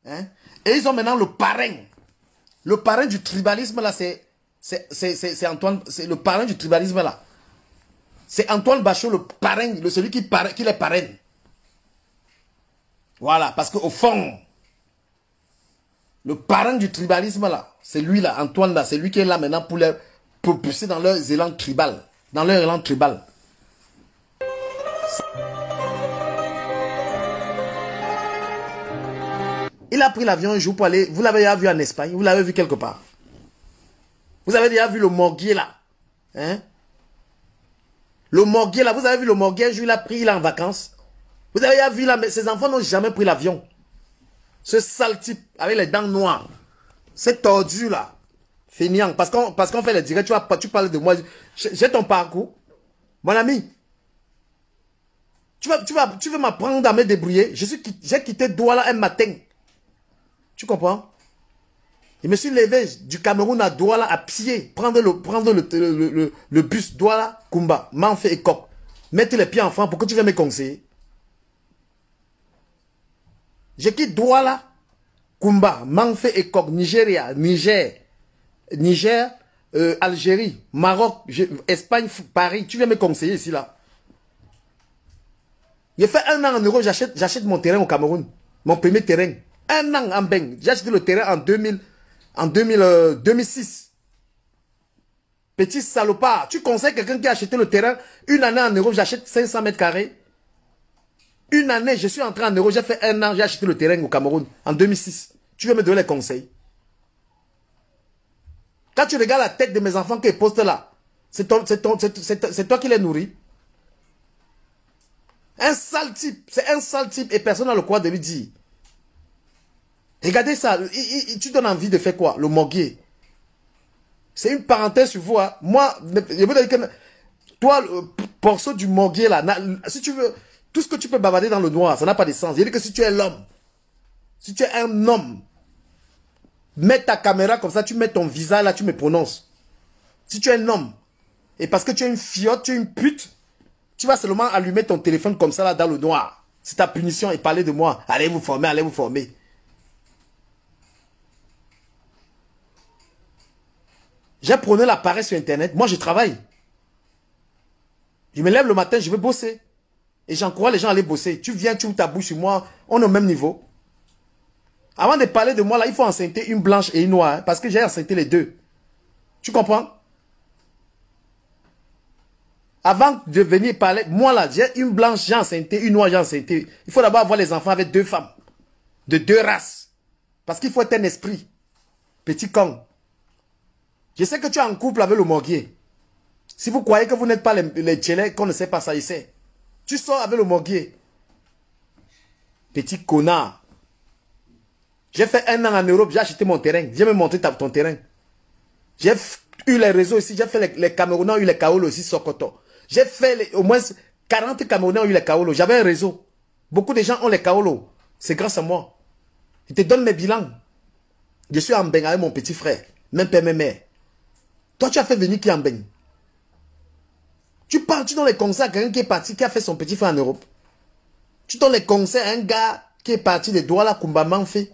Hein? Et ils ont maintenant le parrain. Le parrain du tribalisme, là, c'est Antoine. C'est le parrain du tribalisme, là. C'est Antoine Bachot, le parrain, celui qui les parraine. Voilà, parce qu'au fond, le parrain du tribalisme, là, c'est lui, là, Antoine, là, c'est lui qui est là maintenant pour les propulser dans leur élan tribal. Dans leur élan tribal. Il a pris l'avion un jour pour aller... Vous l'avez déjà vu en Espagne, vous l'avez vu quelque part. Vous avez déjà vu le morguier, là. Hein? Le morguier, là, vous avez vu le morguier, un jour, il a pris, il est en vacances. Vous avez déjà vu, là, mais ses enfants n'ont jamais pris l'avion. Ce sale type, avec les dents noires. C'est tordu, là. Feignant. Parce qu'on fait les directs, tu parles de moi. J'ai ton parcours. Mon ami. Tu veux m'apprendre à me débrouiller. J'ai quitté Douala un matin. Tu comprends? Je me suis levé du Cameroun à Douala à pied. Prendre le bus Douala, Kumba, Manfé et Kok. Mettre les pieds en franc pour que tu viennes me conseiller. Je quitte Douala, Kumba, Manfé et Kok, Nigeria, Niger, Algérie, Maroc, Espagne, Paris. Tu viens me conseiller ici, là. J'ai fait 1 an en euros, j'achète mon terrain au Cameroun. Mon premier terrain. 1 an en Beng. J'ai acheté le terrain en 2006. Petit salopard. Tu conseilles quelqu'un qui a acheté le terrain 1 année en euros, j'achète 500 mètres carrés. 1 année, je suis entré en euros, j'ai fait 1 an, j'ai acheté le terrain au Cameroun en 2006. Tu veux me donner les conseils? Quand tu regardes la tête de mes enfants qui postent là, c'est toi qui les nourris. Un sale type, c'est un sale type et personne n'a le droit de lui dire. Regardez ça, tu donnes envie de faire quoi? Le morguier. C'est une parenthèse sur vous. Hein. Moi, je veux dire que toi, le porceau du morguier là, si tu veux, tout ce que tu peux bavarder dans le noir, ça n'a pas de sens. Je dis que si tu es l'homme, si tu es un homme, mets ta caméra comme ça, tu mets ton visage là, tu me prononces. Si tu es un homme, et parce que tu es une fiotte, tu es une pute, tu vas seulement allumer ton téléphone comme ça là dans le noir. C'est ta punition et parler de moi. Allez vous former, allez vous former. J'ai prôné la paresse sur Internet. Moi, je travaille. Je me lève le matin, je vais bosser. Et j'encourage les gens à aller bosser. Tu viens, tu ouvres ta bouche sur moi, on est au même niveau. Avant de parler de moi, là, il faut enceinter une blanche et une noire. Hein, parce que j'ai enceinté les deux. Tu comprends? Avant de venir parler, moi là, j'ai une blanche, j'ai enceinté, une noire, j'ai enceinté. Il faut d'abord avoir les enfants avec 2 femmes. De 2 races. Parce qu'il faut être un esprit. Petit con. Je sais que tu es en couple avec le morguier. Si vous croyez que vous n'êtes pas les tchélés, qu'on ne sait pas ça, il sait. Tu sors avec le morguier. Petit connard. J'ai fait 1 an en Europe, j'ai acheté mon terrain. Viens me montrer ton terrain. J'ai eu les réseaux ici, j'ai fait les Camerounais ont eu les Kaolo aussi, Sokoto. J'ai fait au moins 40 Camerounais ont eu les Kaolo. J'avais un réseau. Beaucoup de gens ont les Kaolo. C'est grâce à moi. Je te donne mes bilans. Je suis en Beng avec mon petit frère. Même père, même mère. Toi, tu as fait venir qui en Beng? Tu donnes les conseils à quelqu'un qui est parti, qui a fait son petit frère en Europe. Tu donnes les conseils à un gars qui est parti de Douala, Kumba, Manfé.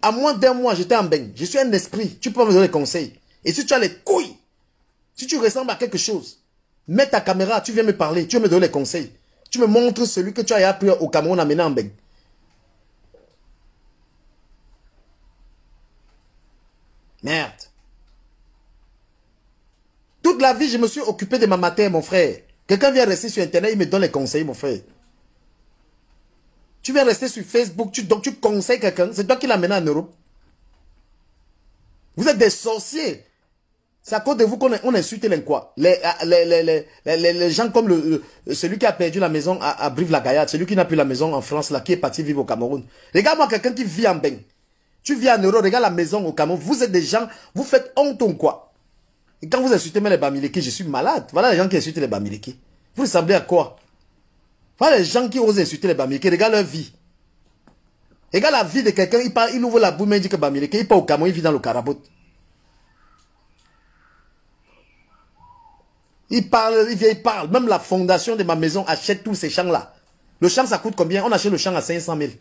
À moins d'1 mois, j'étais en Beng. Je suis un esprit. Tu peux me donner des conseils. Et si tu as les couilles, si tu ressembles à quelque chose, mets ta caméra, tu viens me parler, tu veux me donner les conseils. Tu me montres celui que tu as appris au Cameroun amené en Beng. Merde. Toute la vie, je me suis occupé de ma matière, mon frère. Quelqu'un vient rester sur Internet, il me donne les conseils, mon frère. Tu viens rester sur Facebook, donc tu conseilles quelqu'un, c'est toi qui l'as mené en Europe. Vous êtes des sorciers. C'est à cause de vous qu'on insulte les quoi. Les gens comme celui qui a perdu la maison à Brive-la-Gaillarde, celui qui n'a plus la maison en France, là, qui est parti vivre au Cameroun. Regarde-moi quelqu'un qui vit en Beng. Tu vis en Europe, regarde la maison au Cameroun. Vous êtes des gens, vous faites honte ou quoi. Et quand vous insultez même les Bamileke, je suis malade. Voilà les gens qui insultent les Bamileke. Vous ressemblez à quoi? Voilà les gens qui osent insulter les Bamileke. Regarde leur vie. Regarde la vie de quelqu'un, il ouvre la bouche, il dit que Bamileke, il part au Cameroun, il vit dans le Karabot. Il parle, il vient, il parle. Même la fondation de ma maison achète tous ces champs-là. Le champ, ça coûte combien? On achète le champ à 500 000.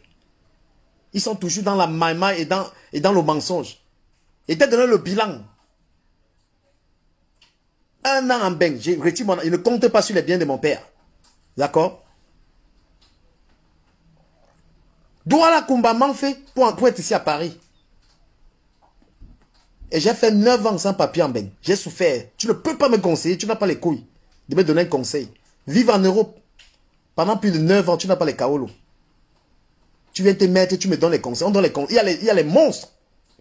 Ils sont toujours dans la maïma et dans le mensonge. Et t'as donné le bilan. Un an en bain, je ne compte pas sur les biens de mon père. D'accord? Douala Kumba m'en fait pour être ici à Paris. Et j'ai fait 9 ans sans papier en bain. J'ai souffert. Tu ne peux pas me conseiller, tu n'as pas les couilles de me donner un conseil. Vivre en Europe, pendant plus de 9 ans, tu n'as pas les kaolos. Tu viens te mettre, tu me donnes les conseils. On donne les conseils. Il y a les monstres.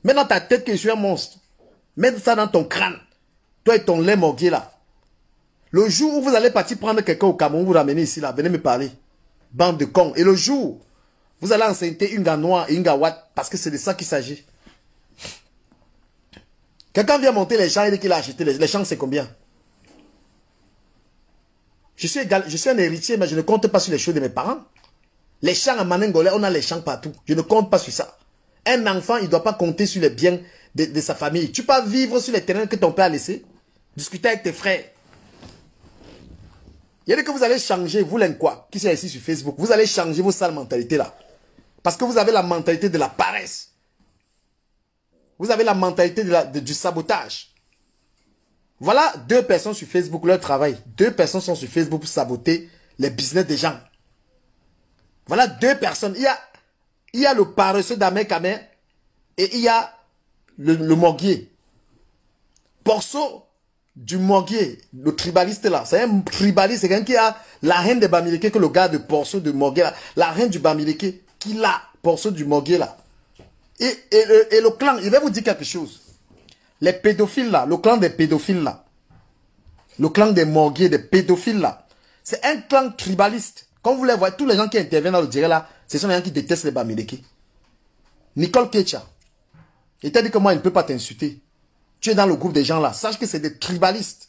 Mets dans ta tête que je suis un monstre. Mets ça dans ton crâne. Toi et ton lait morgué là. Le jour où vous allez partir prendre quelqu'un au Cameroun, vous ramenez ici là, venez me parler. Bande de cons. Et le jour, vous allez enceinte une ganoise et une gawat, parce que c'est de ça qu'il s'agit. Quelqu'un vient monter les champs et dit qu'il a acheté. Les champs, c'est combien? Je suis un héritier, mais je ne compte pas sur les choses de mes parents. Les champs à Manengolais, on a les champs partout. Je ne compte pas sur ça. Un enfant, il ne doit pas compter sur les biens de sa famille. Tu peux vivre sur les terrains que ton père a laissés. Discuter avec tes frères. Il y a dit que vous allez changer, vous l'en quoi, qui sont ici sur Facebook, vous allez changer vos sales mentalités là. Parce que vous avez la mentalité de la paresse. Vous avez la mentalité du sabotage. Voilà 2 personnes sur Facebook, leur travail. 2 personnes sont sur Facebook pour saboter les business des gens. Voilà 2 personnes. Il y a le paresseux d'Ahmed Kamer et il y a le morguier. Porceau du morguier, le tribaliste là, c'est un tribaliste, c'est quelqu'un qui a la haine de Bamileke, que le gars de Porceau du morguier là, la haine du Bamileke, qui l'a, Porceau du morguier là. Et le clan, il va vous dire quelque chose. Les pédophiles là, le clan des pédophiles là, le clan des morguiers, des pédophiles là, c'est un clan tribaliste. Comme vous les voyez, tous les gens qui interviennent dans le direct là, ce sont les gens qui détestent les Bamileke. Nicole Kecha, il t'a dit que moi, il ne peut pas t'insulter. Tu es dans le groupe des gens là. Sache que c'est des tribalistes.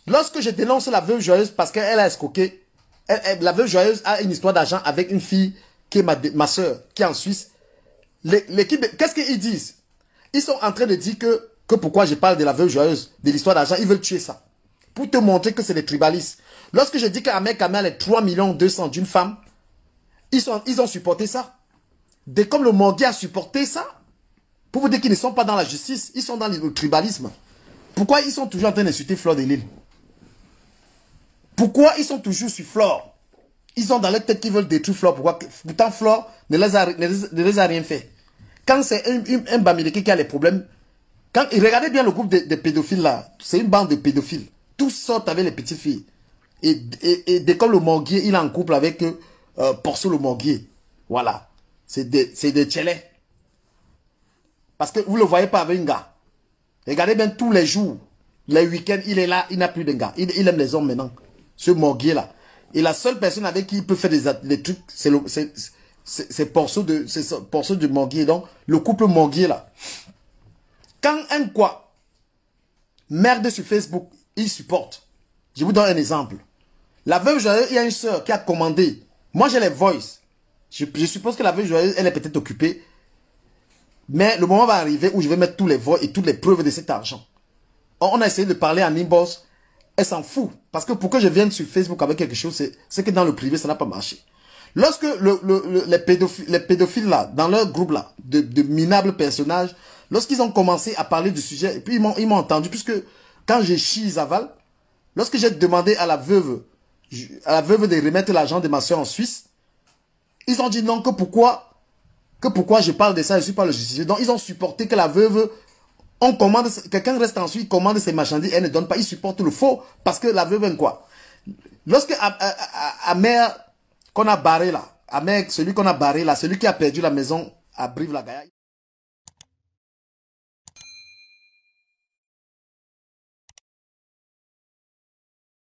Lorsque je dénonce la veuve joyeuse parce qu'elle a escroqué, la veuve joyeuse a une histoire d'argent avec une fille qui est ma soeur, qui est en Suisse. L'équipe, qu'est-ce qu'ils disent? Ils sont en train de dire que pourquoi je parle de la veuve joyeuse, de l'histoire d'argent, ils veulent tuer ça. Pour te montrer que c'est des tribalistes. Lorsque je dis qu'Ahmed Kamer est 3 200 000 d'une femme, ils ont supporté ça. Dès comme le morguier a supporté ça, pour vous dire qu'ils ne sont pas dans la justice, ils sont dans le tribalisme. Pourquoi ils sont toujours en train d'insulter Flore de Lille? Pourquoi ils sont toujours sur Flore? Ils ont dans leur tête qu'ils veulent détruire Flore. Pourquoi? Pourtant Flore ne les a rien fait. Quand c'est un Bamileke qui a les problèmes, regardez bien le groupe de pédophiles là, c'est une bande de pédophiles. Tous sortent avec les petites filles. Et dès que le morguier, il est en couple avec Porceau le morguier. Voilà. C'est des tchélés. Parce que vous ne le voyez pas avec un gars. Regardez bien tous les jours, les week-ends, il est là, il n'a plus de gars. Il aime les hommes maintenant. Ce morguier là. Et la seule personne avec qui il peut faire des trucs, c'est Porceau du morguier. Donc, le couple morguier là. Quand un quoi merde sur Facebook, il supporte. Je vous donne un exemple. La veuve joyeuse, il y a une soeur qui a commandé. Moi, j'ai les voices. Je suppose que la veuve joyeuse, elle est peut-être occupée. Mais le moment va arriver où je vais mettre tous les voix et toutes les preuves de cet argent. On a essayé de parler en inbox. Elle s'en fout. Parce que pour que je vienne sur Facebook avec quelque chose, c'est que dans le privé, ça n'a pas marché. Lorsque les pédophiles là, dans leur groupe là, de minables personnages, lorsqu'ils ont commencé à parler du sujet, et puis ils m'ont entendu, puisque quand j'ai chié Zaval, lorsque j'ai demandé à la veuve de remettre l'argent de ma soeur en Suisse, ils ont dit non, que pourquoi je parle de ça, je ne suis pas le justicier. Donc ils ont supporté que la veuve, on commande, quelqu'un reste ensuite, commande ses marchandises, elle ne donne pas, ils supportent le faux, parce que la veuve aime quoi? Lorsque Amer, qu'on a barré là, Amer, celui qu'on a barré là, celui qui a perdu la maison à Brive-la-Gaillarde,